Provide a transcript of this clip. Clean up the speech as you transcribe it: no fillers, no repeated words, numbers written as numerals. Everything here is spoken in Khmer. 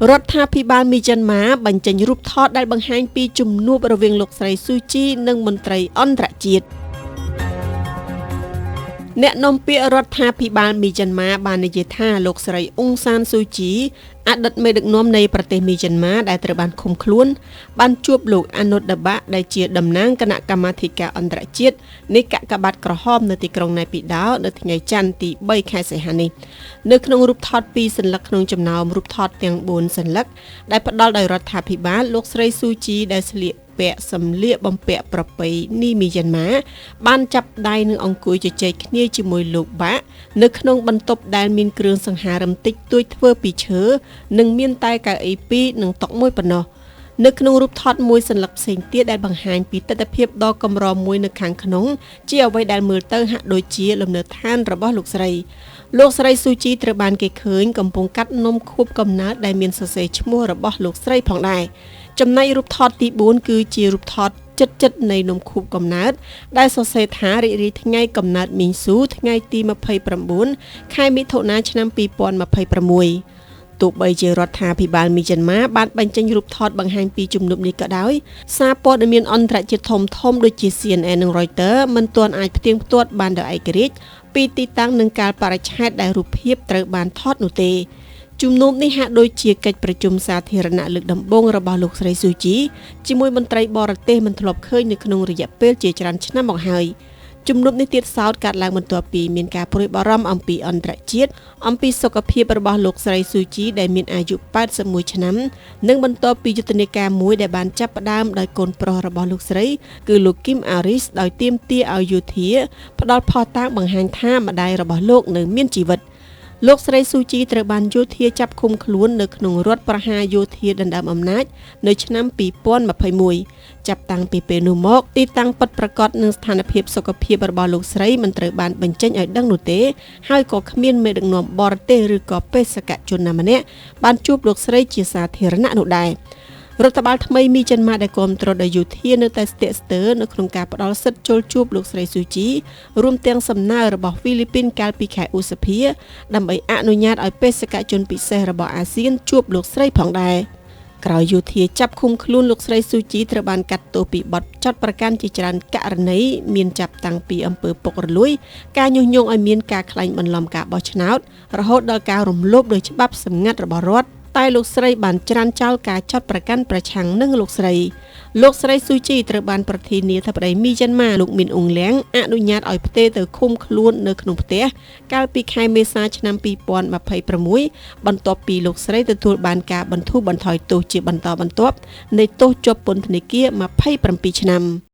រដ្ឋាភិបាលមីយ៉ាន់ម៉ាបញ្ចេញរូបថតដែលបង្ហាញពីជំនួបរវាងលោកស្រីស៊ូជីនិងមន្ត្រីអន្តរជាតិអ្នកនាំពាក្យរដ្ឋាភិបាលមីយ៉ាន់ម៉ាបាននិយាយថាលោកស្រីអ៊ុងសានស៊ូជីអតីតមេដឹកនាំនៃប្រទេសមីយ៉ាន់ម៉ាដែលត្រូវបានឃុំខ្លួនបានជួបលោកអានុតដបាក់ដែលជាតំណាងគណៈកម្មាធិការអន្តរជាតិនៃកាកបាទក្រហមនៅទីក្រុងណៃពីដោនៅថ្ងៃច័ន្ទទី3ខែសីហានេះនៅក្នុងរូបថត2សន្លឹកក្នុងចំណោមរូបថតទាំង4សន្លឹកដែលផ្ដល់ដោយរដ្ឋាភិបាលលោកស្រីស៊ូជីដែលស្លៀកពាក់សម្លៀកបំពាក់ប្រពៃណីមីយ៉ាន់ម៉ាបានចាប់ដៃនិងអង្គុយជជែកគ្នាជាមួយលោកបាក់នៅក្នុងបន្ទប់ដែលមានគ្រឿងសង្ហារឹមតិចតួចធ្វើពីឈើនិងមានតែកៅអី2និងតុមួយប៉ុណ្ណោះនៅក្នុងរូបថតមួយសន្លឹកផ្សេងទៀតដែលបង្ហាញពីទស្សនវិជ្ជាដ៏កម្រមួយនៅខាងក្នុងជាអ្វីដែលមើលទៅហាក់ដូចជាលំនៅឋានរបស់លោកស្រីស៊ូជីត្រូវបានគេឃើញកំពុងកាត់នំខួបកំណើតដែលមានសរសេរឈ្មោះរបស់លោកស្រីផងដែរចំណែករូបថតទី4គឺជារូបថតចិត្តនៃនំខួបកំណើតដែលសរសេរថារីករាយថ្ងៃកំណើតមីងស៊ូថ្ងៃទី29ខែមិថុនាឆ្នាំ2026ទោះបីជារដ្ឋាភិបាលមីយ៉ាន់ម៉ាបានបញ្ចេញរូបថតបង្ហាញពីជំនួបនេះក៏ដោយសារព័ត៌មានអន្តរជាតិធំៗដូចជា CNN និង Reuters មិនទាន់អាចផ្ទៀងផ្ទាត់បានដោយឯករាជ្យពីទីតាំងនិងកាលបរិច្ឆេទដែលរូបភាពត្រូវបានថតនោះទេជំនុំនេះហាក់ដូចជាកិច្ចប្រជុំសាធារណៈលើកដំបូងរបស់លោកស្រីស៊ូជីជាមួយមន្ត្រីបរទេសមិនធ្លាប់ឃើញនៅក្នុងរយៈពេលជាច្រើនឆ្នាំមកហើយជំនុំនេះទៀតសោតកាត់ឡើងបន្ទាប់ពីមានការព្រួយបារម្ភអំពីអន្តរជាតិអំពីសុខភាពរបស់លោកស្រីស៊ូជីដែលមានអាយុ81ឆ្នាំនិងបន្ទាប់ពីយុទ្ធនាការមួយដែលបានចាប់ផ្ដើមដោយកូនប្រុសរបស់លោកស្រីគឺលោកគីមអារីសដោយទាមទារឲ្យយោធាផ្ដល់ភស្តុតាងបង្ហាញថាម្ដាយរបស់លោកនៅមានជីវិតលោកស្រីស៊ូជីត្រូវបានយោធាចាប់ឃុំខ្លួននៅក្នុងរដ្ឋប្រហារយោធាដណ្ដើមអំណាចនៅឆ្នាំ2021ចាប់តាំងពីពេលនោះមកទីតាំងពិតប្រាកដនិងស្ថានភាពសុខភាពរបស់លោកស្រីមិនត្រូវបានបញ្ចេញឲ្យដឹងនោះទេហើយក៏គ្មានមេដឹកនាំបរទេសឬក៏បេសកជនណាម្នាក់បានជួបលោកស្រីជាសាធារណៈនោះដែររដ្ឋបាលថ្មីមីយ៉ាន់ម៉ាដែលគ្រប់គ្រងដោយយោធានៅតែស្ទាក់ស្ទើរនៅក្នុងការផ្ដល់សិទ្ធិចូលជួបលោកស្រីស៊ូជីរួមទាំងសំណើរបស់ហ្វីលីពីនកាលពីខែឧសភាដើម្បីអនុញ្ញាតឲ្យបេសកជនពិសេសរបស់អាស៊ានជួបលោកស្រីផងដែរក្រោយយោធាចាប់ឃុំខ្លួនលោកស្រីស៊ូជីត្រូវបានកាត់ទោសពីបទចាត់ប្រកាន់ជាច្រើនករណីមានចាប់តាំងពីអំពើពុករលួយការញុះញង់ឲ្យមានការក្លែងបន្លំការបោះឆ្នោតរហូតដល់ការរំលោភដោយច្បាប់សម្ងាត់របស់រដ្ឋតែលោកស្រីបានច្រានចោលការចាត់ប្រកាន់ប្រឆាំងនឹងលោកស្រីស៊ូជីត្រូវបានប្រធានាធិបតីមីយ៉ាន់ម៉ាលោកមីនអ៊ុងលៀងអនុញ្ញាតឲ្យផ្ទេរទៅឃុំខ្លួននៅក្នុងផ្ទះកាលពីខែមេសាឆ្នាំ2026បន្ទាប់ពីលោកស្រីទទួលបានការបន្ធូរបន្ថយទោសជាបន្តបន្ទាប់នៃទោសជាប់ពន្ធនាគារ27ឆ្នាំ